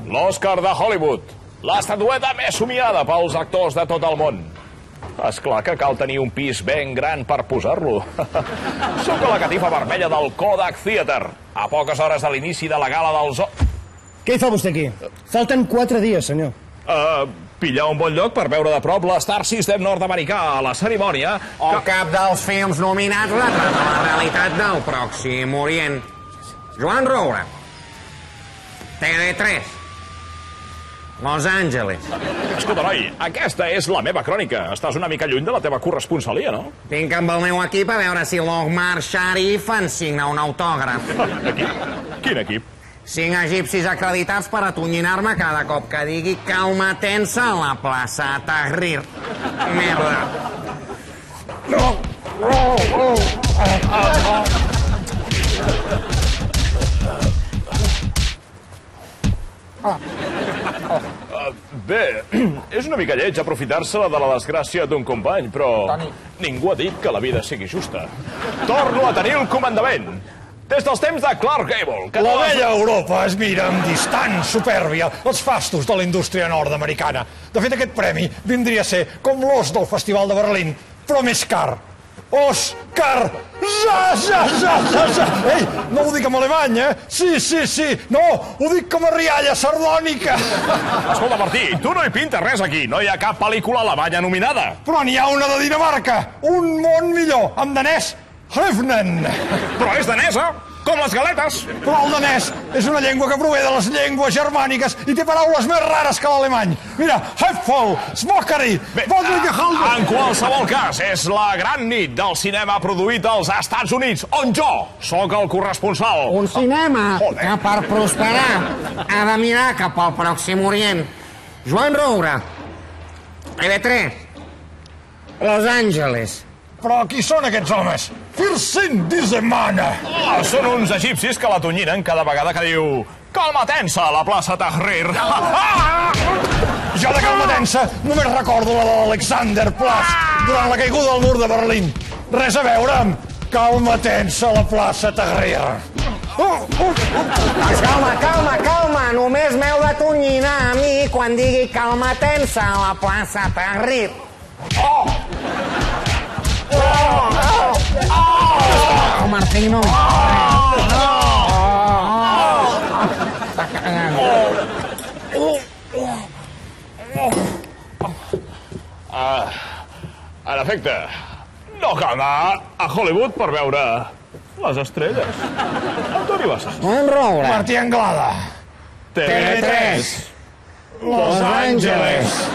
L'Oscar de Hollywood. L'estatueta més somiada pels actors de tot el món. És clar que cal tenir un pis ben gran per posar-lo. Sóc a la catifa vermella del Kodak Theater, a poques hores de l'inici de la gala dels... Què hi fa vostè aquí? Falten 4 dies, senyor. Pillar un bon lloc per veure de prop l'Star System nord-americà a la cerimònia... El cap dels films nominats retrata la realitat del Pròxim Orient. Joan Roura. TV3. Los Angeles. Escolta, noi, aquesta és la meva crònica. Estàs una mica lluny de la teva corresponsalia, no? Vinc amb el meu equip a veure si l'Omar Sharif ens signa un autògraf. Equip? Quin equip? 5 egipcis acreditats per atonyinar-me cada cop que digui calma-tense a la plaça Tahrir. Merda. Bé, és una mica lleig aprofitar-se de la desgràcia d'un company, però ningú ha dit que la vida sigui justa. Torno a tenir el comandament. Des dels temps de Clark Gable. La vella Europa es mira amb distant supèrbia els fastos de la indústria nord-americana. De fet, aquest premi vindria a ser com l'os del Festival de Berlín, però més car. Òscar! Ei, no ho dic en alemany, eh? Sí. No, ho dic com a rialla sardònica. Escolta, Martí, tu no hi pintes res aquí. No hi ha cap pel·lícula alemanya nominada. Però n'hi ha una de Dinamarca. Un món millor, en danès. Hefnen. Però és danesa, com les galetes. Però el danès és una llengua que prové de les llengües germàniques i té paraules més rares que l'alemany. Mira, Heffoll, Smokeri, Vodrigehalde... En qualsevol cas, és la gran nit del cinema produït als Estats Units, on jo sóc el corresponsal. Un cinema que per prosperar ha de mirar cap al Pròxim Orient. Joan Roura, TV3, Los Angeles. Però qui són aquests homes? Firsin d'Isemana. Són uns egipcis que la tonyinen cada vegada que diu calma-tense a la plaça Tahrir. Jo de calma-tense només recordo la de l'Alexander Platz durant la caiguda del mur de Berlín. Res a veure amb calma-tense a la plaça Tahrir. Calma, només m'heu de tonyinar a mi quan digui calma-tense a la plaça Tahrir. Martino. En efecte, no cal anar a Hollywood per veure les estrelles. Antoni Bassas. Joan Roura. Martí Anglada. TV3. Los Angeles.